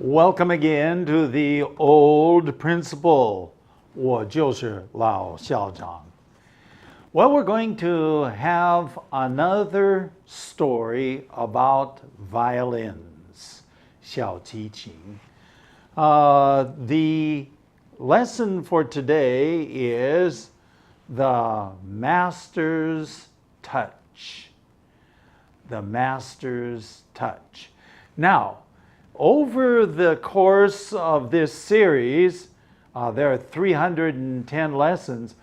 Welcome again to the old principle. 我就是老校长. Well, we're going to have another story about violins, 小提琴. The lesson for today is the master's touch. The master's touch. Now, over the course of this series, there are 310 lessons.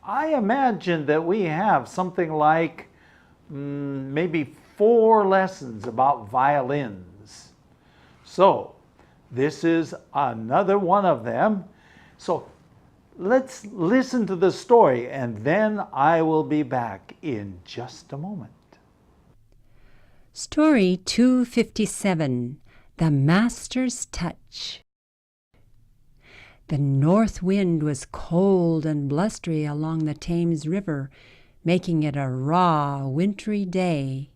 I imagine that we have something like maybe 4 lessons about violins. So, this is another one of them. So, let's listen to the story and then I will be back in just a moment. Story 257, The Master's Touch. The north wind was cold and blustery along the Thames River, making it a raw, wintry day.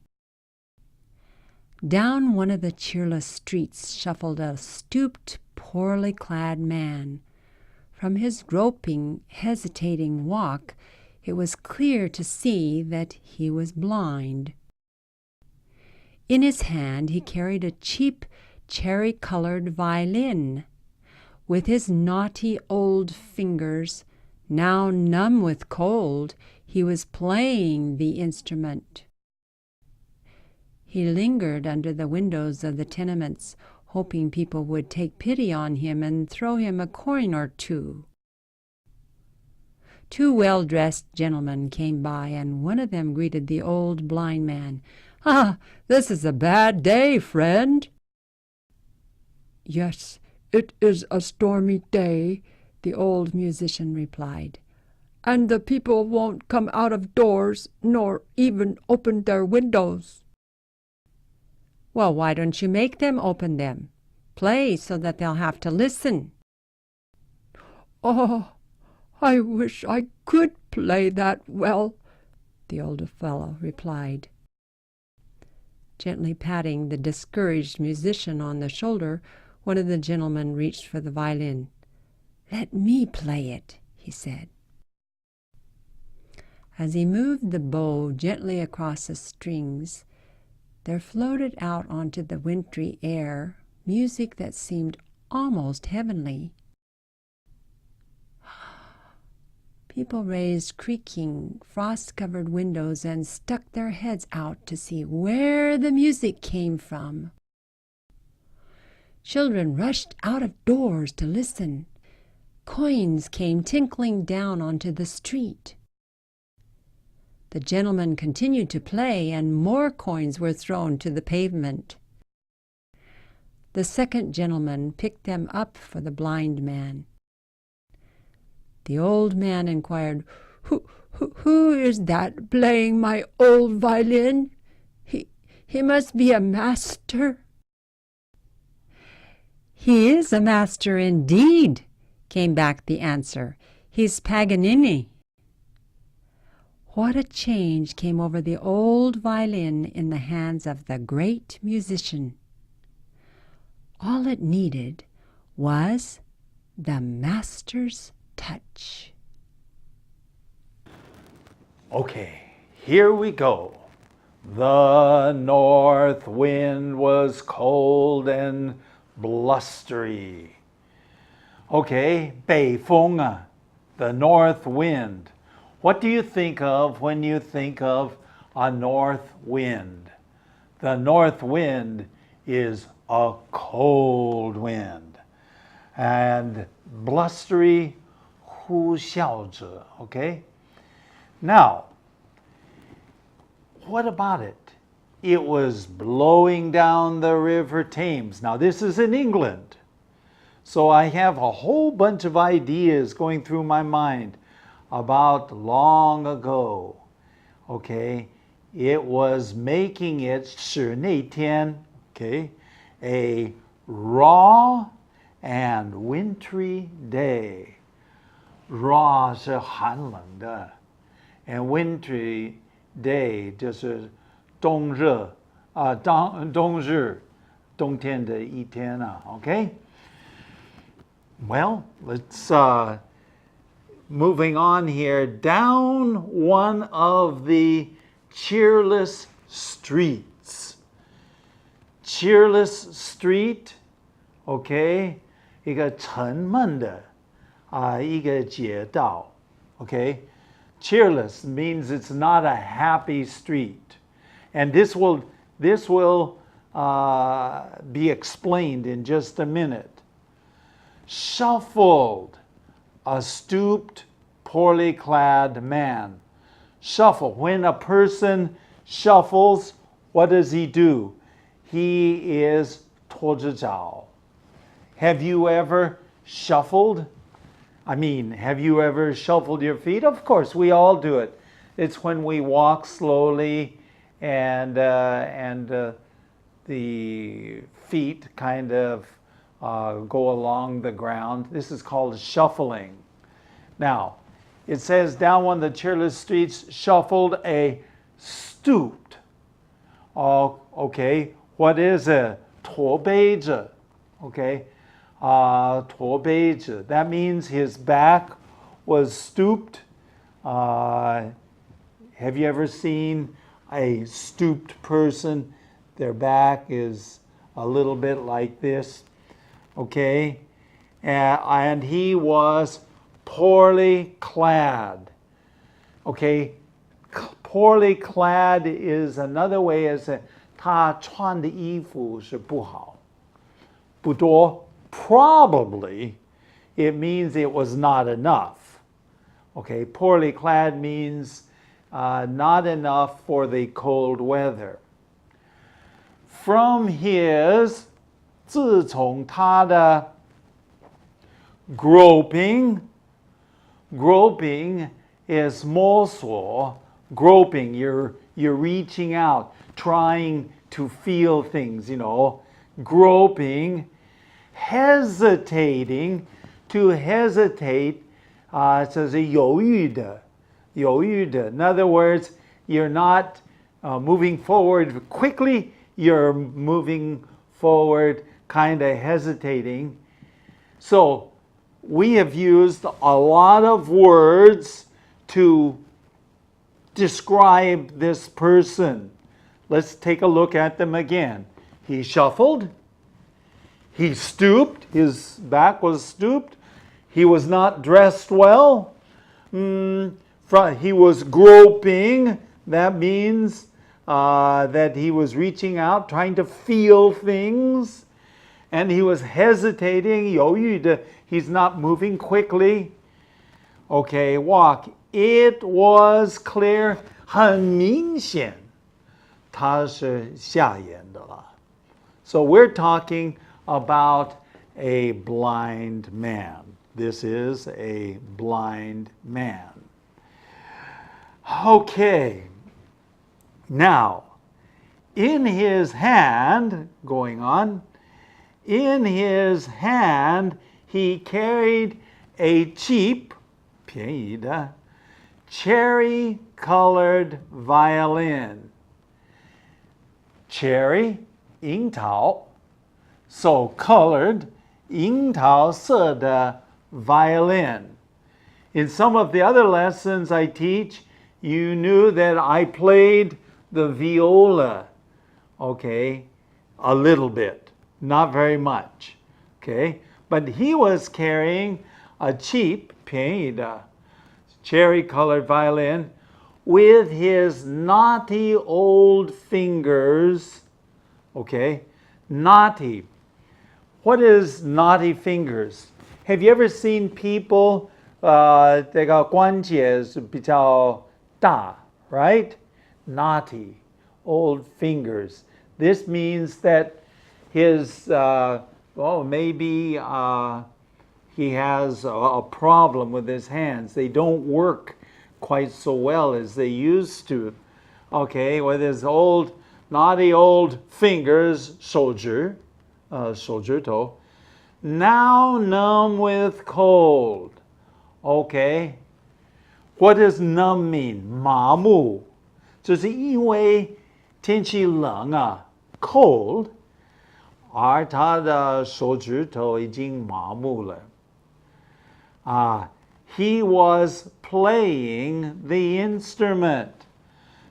Down one of the cheerless streets shuffled a stooped, poorly clad man. From his groping, hesitating walk, it was clear to see that he was blind. In his hand he carried a cheap, cherry-colored violin. With his naughty old fingers, now numb with cold, he was playing the instrument. He lingered under the windows of the tenements, hoping people would take pity on him and throw him a coin or two. 2 well-dressed gentlemen came by, and one of them greeted the old blind man. "Ah, this is a bad day, friend." "Yes, it is a stormy day," the old musician replied, "and the people won't come out of doors nor even open their windows." "Well, why don't you make them open them? Play so that they'll have to listen." "Oh, I wish I could play that well," the older fellow replied. Gently patting the discouraged musician on the shoulder, one of the gentlemen reached for the violin. "Let me play it," he said. As he moved the bow gently across the strings, there floated out onto the wintry air music that seemed almost heavenly. People raised creaking, frost-covered windows and stuck their heads out to see where the music came from. Children rushed out of doors to listen. Coins came tinkling down onto the street. The gentleman continued to play, and more coins were thrown to the pavement. The second gentleman picked them up for the blind man. The old man inquired, Who is that playing my old violin? He must be a master." "He is a master indeed," came back the answer. "He's Paganini." What a change came over the old violin in the hands of the great musician. All it needed was the master's touch. Okay, here we go. The north wind was cold and blustery. Okay, 北风啊, the north wind. What do you think of when you think of a north wind? The north wind is a cold wind. And blustery, 呼啸着, okay? Now, what about it? It was blowing down the River Thames. Now, this is in England. So I have a whole bunch of ideas going through my mind about long ago. Okay? It was making it 是那天, okay, a raw and wintry day. Raw 是寒冷的 and wintry day 就是冬日冬天的一天啊 okay? Well, let's moving on here down one of the cheerless streets. Cheerless street, okay? 一个沉闷的一个街道 okay? Cheerless means it's not a happy street. And this will be explained in just a minute. Shuffled, a stooped, poorly clad man. Shuffle. When a person shuffles, what does he do? He is 拖着脚. Have you ever shuffled? I mean, have you ever shuffled your feet? Of course, we all do it. It's when we walk slowly and the feet kind of go along the ground. This is called shuffling. Now, it says down one of the cheerless streets shuffled a stooped. Oh, okay. What is a 驼背着? Okay. 驼背着. That means his back was stooped. Have you ever seen a stooped person? Their back is a little bit like this. Okay. And he was poorly clad. Okay. Poorly clad is another way as 他穿的衣服是不好，不多。Probably, it means it was not enough. Okay, poorly clad means not enough for the cold weather. From his, 自从他的 groping is 摸索 groping, you're reaching out, trying to feel things, groping. Hesitating, to hesitate, it says 犹豫的. In other words, you're not moving forward quickly, you're moving forward kind of hesitating. So we have used a lot of words to describe this person. Let's take a look at them again. He shuffled. He stooped, his back was stooped. He was not dressed well. He was groping. That means that he was reaching out, trying to feel things. And he was hesitating, 犹豫的, he's not moving quickly. Okay, walk. It was clear, 很明显, 他是瞎眼的了. So we're talking about a blind man. This is a blind man. Okay. Now, in his hand, going on, in his hand, he carried a cheap, 便宜的, cherry-colored violin. Cherry, 樱桃. So colored, 樱桃色的 violin. In some of the other lessons I teach, you knew that I played the viola. Okay, a little bit, not very much. Okay, but he was carrying a cheap, 便宜的 cherry-colored violin with his knotty old fingers. Okay, knotty. What is knotty fingers? Have you ever seen people, 这个关节是比较大, right? Knotty, old fingers. This means that his, maybe he has a problem with his hands. They don't work quite so well as they used to. Okay, with his knotty old fingers, 手指头, now numb with cold. Okay, what does numb mean? 麻木，就是因为天气冷啊 cold. 而他的手指头已经麻木了。He was playing the instrument.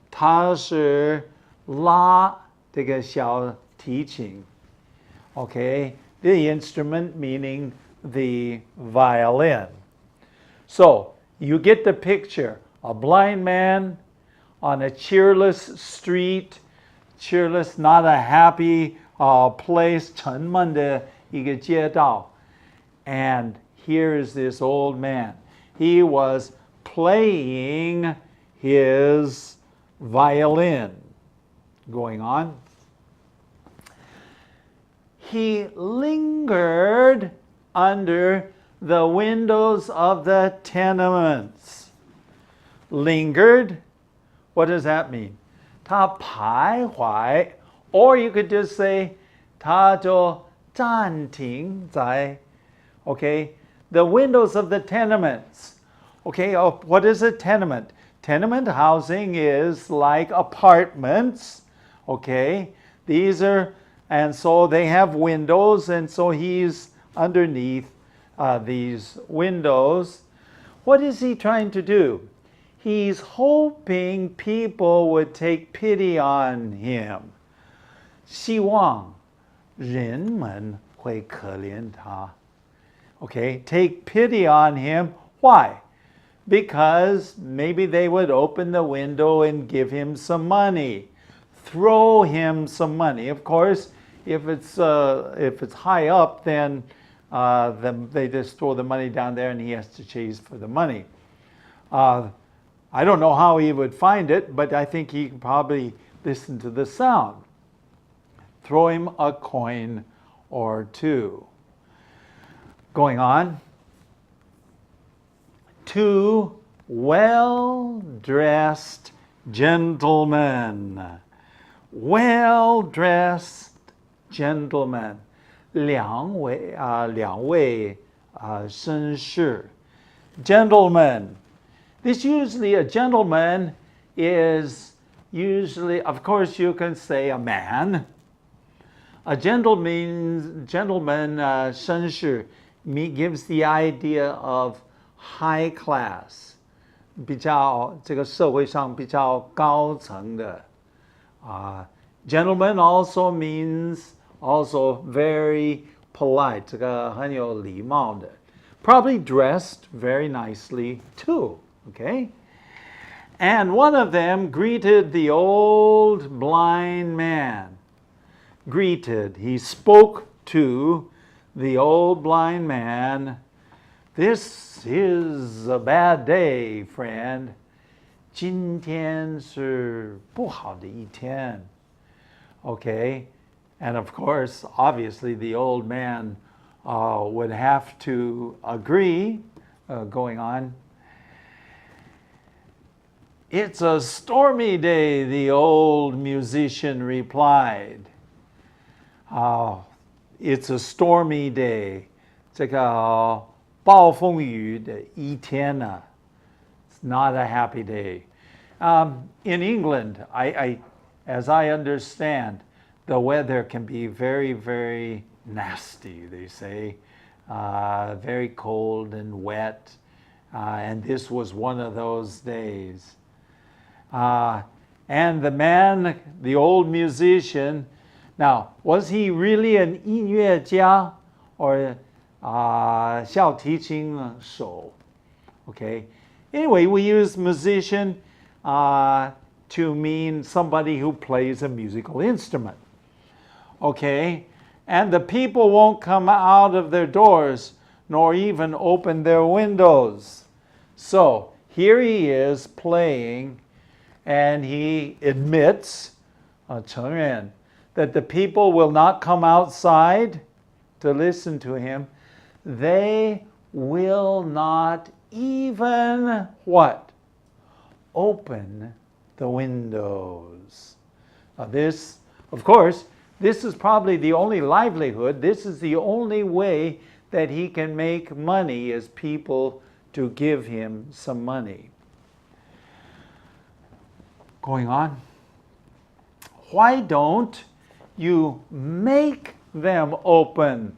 他是拉这个小提琴。Okay, the instrument meaning the violin. So, you get the picture. A blind man on a cheerless street, cheerless, not a happy place, 沉闷的一个街道. And here is this old man. He was playing his violin. Going on. He lingered under the windows of the tenements. Lingered? What does that mean? 他徘徊, or you could just say 他就暂停在 Okay, the windows of the tenements. Okay, what is a tenement? Tenement housing is like apartments. Okay, these are, and so they have windows, and so he's underneath these windows. What is he trying to do? He's hoping people would take pity on him. 希望人们会可怜他. Okay, take pity on him. Why? Because maybe they would open the window and give him some money, throw him some money. Of course, if it's high up, then they just throw the money down there and he has to chase for the money. I don't know how he would find it, but I think he could probably listen to the sound. Throw him a coin or two. Going on. Two well-dressed gentlemen. Well-dressed gentlemen. 两位绅士. Gentlemen. This usually, a gentleman is usually, of course you can say a man. A gentleman, 绅士 gives the idea of high class, 比较这个社会上比较高层的. Gentleman also means also very polite, 这个很有礼貌的. Probably dressed very nicely too, okay? And one of them greeted the old blind man. Greeted, he spoke to the old blind man. This is a bad day, friend. 今天是不好的一天. Okay, and of course, obviously, the old man would have to agree. Going on. It's a stormy day, the old musician replied. It's a stormy day. 这个暴风雨的一天呢. It's not a happy day. In England, as I understand, the weather can be very, very nasty, they say. Very cold and wet. And this was one of those days. And the man, the old musician, now, was he really an 音乐家 or 小提琴手? Okay. Anyway, we use musician to mean somebody who plays a musical instrument. Okay. And the people won't come out of their doors nor even open their windows. So here he is playing, and he admits, 承认, that the people will not come outside to listen to him. They will not even what? Open the windows. This, of course, this is probably the only livelihood. This is the only way that he can make money, is people to give him some money. Going on. Why don't you make them open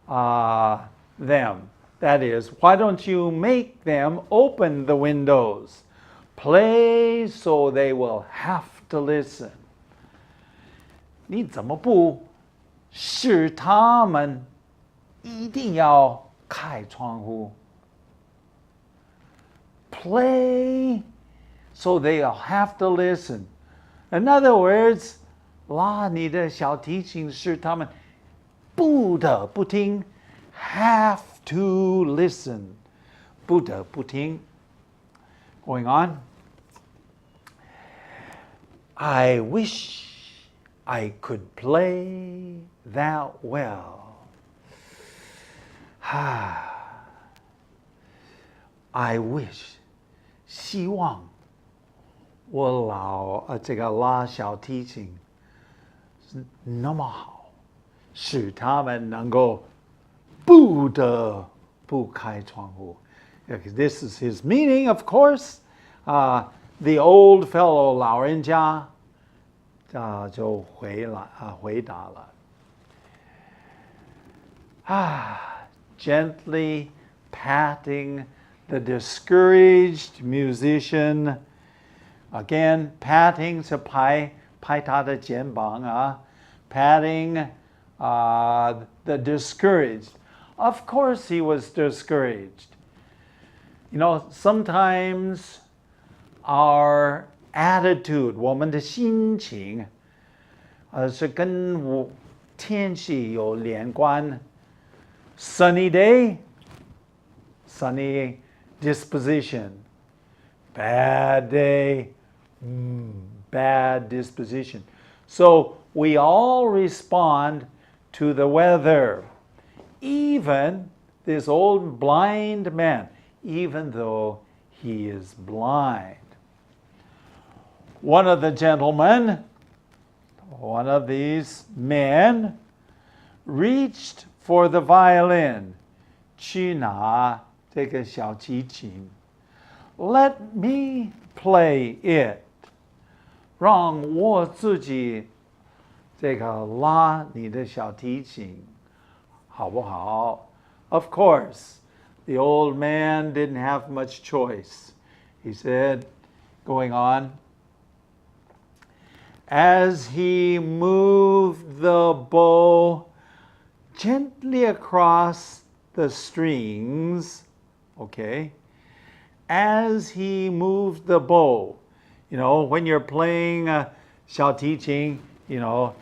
them. That is, why don't you make them open the windows? Play so they will have to listen. 你怎么不使他们一定要开窗户？ Play so they'll have to listen. In other words, 拉你的小提琴使他们不得不听 have to listen. 不得不听 Going on. I wish I could play that well. I wish 希望我这个拉小提琴那么好，使他们能够不得不开窗户。This is his meaning, of course. The old fellow 老人家就回答了。Gently patting the discouraged musician. Again, patting 是拍他的肩膀patting the discouraged. Of course he was discouraged. You know, sometimes our attitude, 我们的心情是跟天气有连关。Sunny day, sunny disposition. Bad day, bad disposition. So we all respond to the weather. Even this old blind man, even though he is blind. One of the gentlemen, one of these men, reached for the violin. 去拿这个小提琴。Let me play it. 让我自己这个拉你的小提琴，好不好？ Of course, the old man didn't have much choice. He said, going on, as he moved the bow gently across the strings, okay, as he moved the bow, you know, when you're playing 小提琴, you know,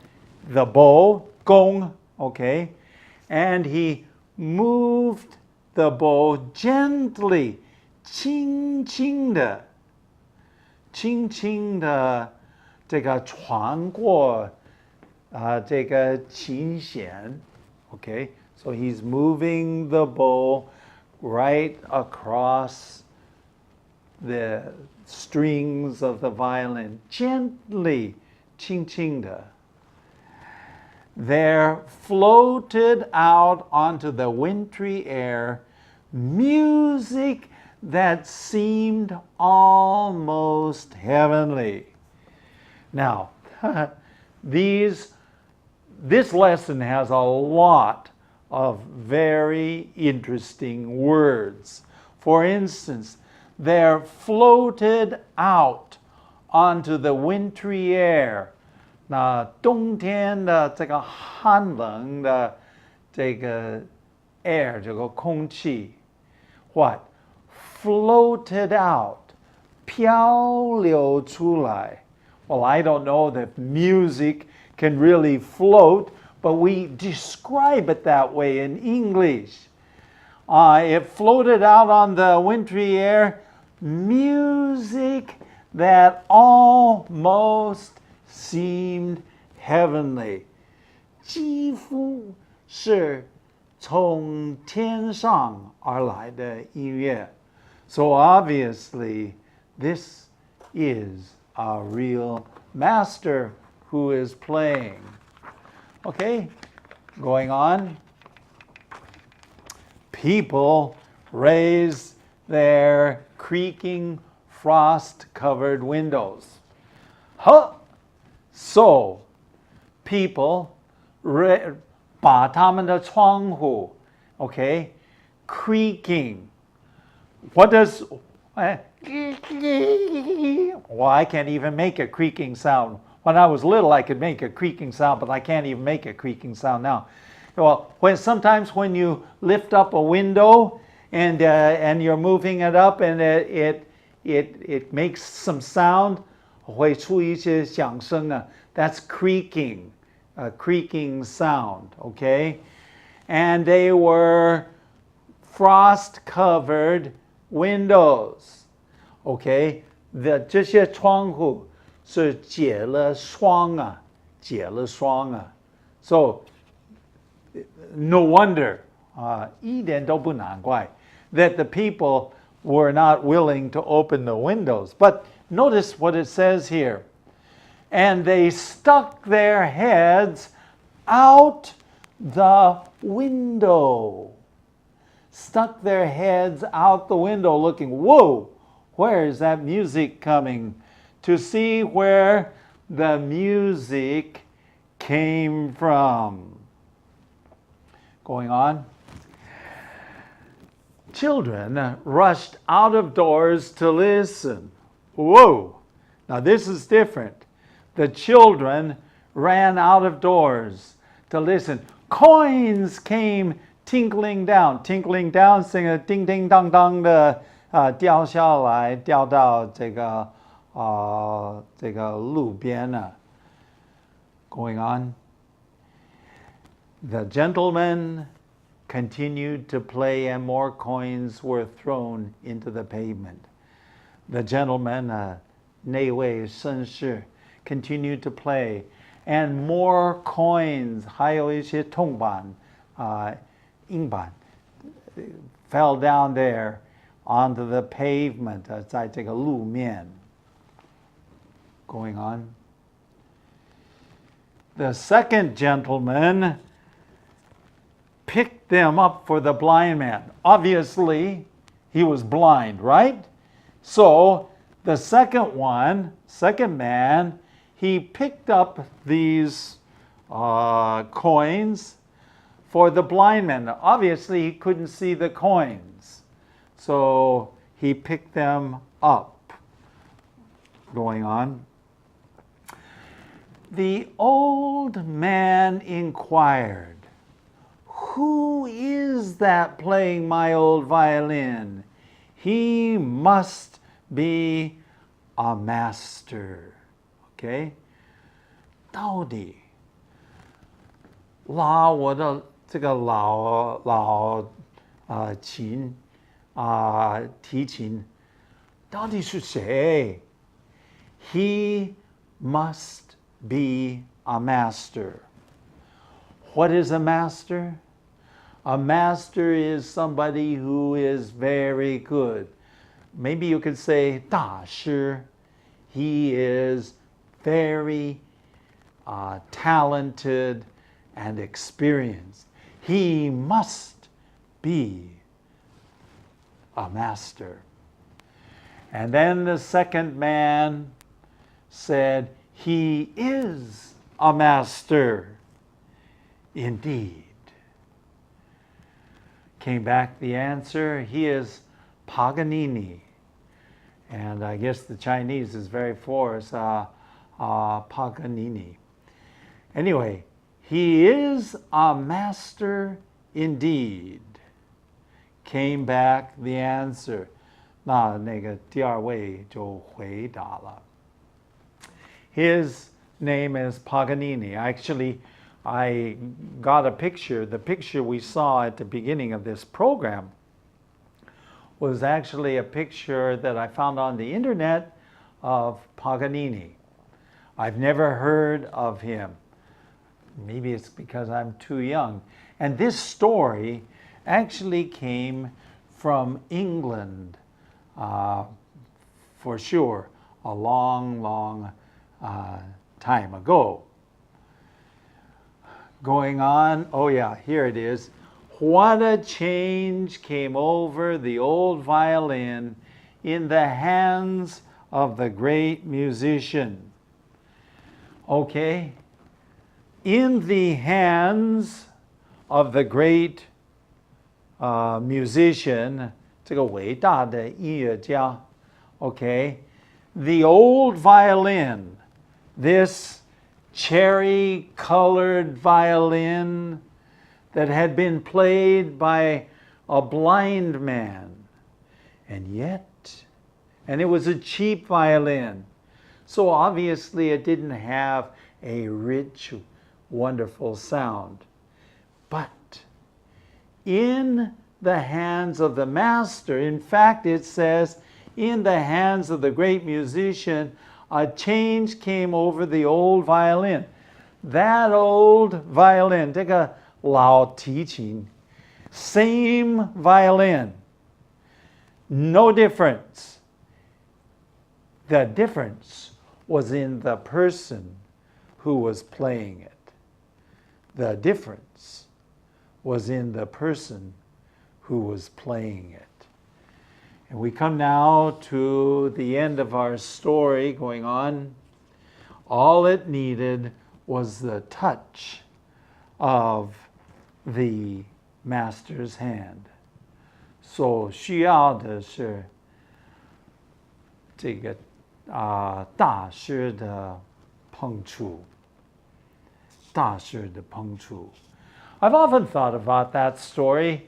the bow, 弓, okay, and he moved the bow gently, 轻轻的这个穿过这个琴弦 okay, so he's moving the bow right across the strings of the violin gently 轻轻的 There floated out onto the wintry air music that seemed almost heavenly. Now, this lesson has a lot of very interesting words. For instance, there floated out onto the wintry air. 那冬天的这个寒冷的这个 air 这个空气 what floated out 漂流出来 Well, I don't know that music can really float, but we describe it that way in English. It floated out on the wintry air, music that almost seemed heavenly. 几乎是从天上而来的音乐 So obviously, this is a real master who is playing. Okay, going on. People raise their creaking, frost-covered windows. So, people 把他们的窗户 okay, creaking. What does well, I can't even make a creaking sound. When I was little, I could make a creaking sound, but I can't even make a creaking sound now. Well, sometimes when you lift up a window and you're moving it up and it makes some sound, 会出一些响声啊, that's creaking, a creaking sound, okay? And they were frost-covered windows, okay? 这些窗户是结了霜啊, So, no wonder, 一点都不难怪 that the people were not willing to open the windows. But notice what it says here. And they stuck their heads out the window. Stuck their heads out the window looking, whoa, where is that music coming? To see where the music came from. Going on. Children rushed out of doors to listen. Whoa! Now this is different. The children ran out of doors to listen. Coins came tinkling down. Tinkling down, sing a ding ding dong dong 的掉下来，掉到这个路边啊。Going on. The gentleman continued to play, and more coins were thrown into the pavement. The gentleman, 那位绅士 continued to play, and more coins, 还有一些铜板，硬板 fell down there onto the pavement, 在这个路面。Going on. The second gentleman picked them up for the blind man. Obviously, he was blind, right? So the second man, he picked up these coins for the blind man. Obviously, he couldn't see the coins. So he picked them up. Going on. The old man inquired, "Who is that playing my old violin? He must be a master." Okay? 到底拉我的这个老琴提琴，到底是谁？ He must be a master. What is a master? A master is somebody who is very good. Maybe you could say 大师. He is very talented and experienced. He must be a master. And then the second man said, "He is a master indeed." Came back the answer, he is Paganini. And I guess the Chinese is very for us, Paganini. Anyway, he is a master indeed. Came back the answer. 那个第二位就回答了。His name is Paganini. Actually, I got a picture. The picture we saw at the beginning of this program was actually a picture that I found on the internet of Paganini. I've never heard of him. Maybe it's because I'm too young. And this story actually came from England, for sure, a long, long time ago. Going on, oh yeah, here it is. What a change came over the old violin in the hands of the great musician. Okay, in the hands of the great musician, 这个伟大的音乐家, okay, the old violin, this cherry-colored violin that had been played by a blind man, and it was a cheap violin, so obviously it didn't have a rich, wonderful sound. But in the hands of the master, in fact, it says, in the hands of the great musician, a change came over the old violin. That old violin, 这个老提琴, same violin, no difference. The difference was in the person who was playing it. The difference was in the person who was playing it. And we come now to the end of our story going on. All it needed was the touch of the master's hand. 所需要的是这个大师的碰触，大师的碰触。I've often thought about that story.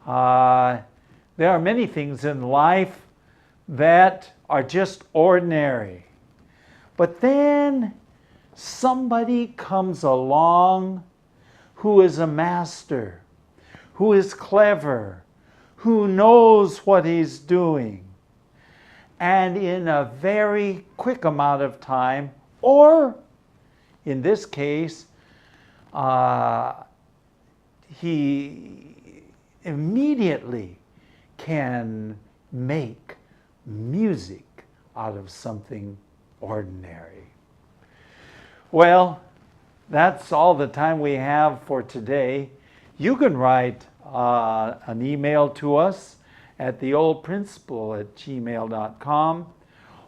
There are many things in life that are just ordinary. But then somebody comes along who is a master, who is clever, who knows what he's doing. And in a very quick amount of time, or in this case, he immediately can make music out of something ordinary. Well, that's all the time we have for today. You can write an email to us at theoldprinciple@gmail.com,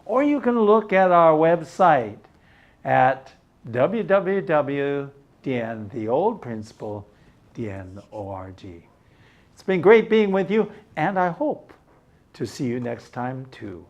or you can look at our website at www.theoldprinciple.org. It's been great being with you, and I hope to see you next time too.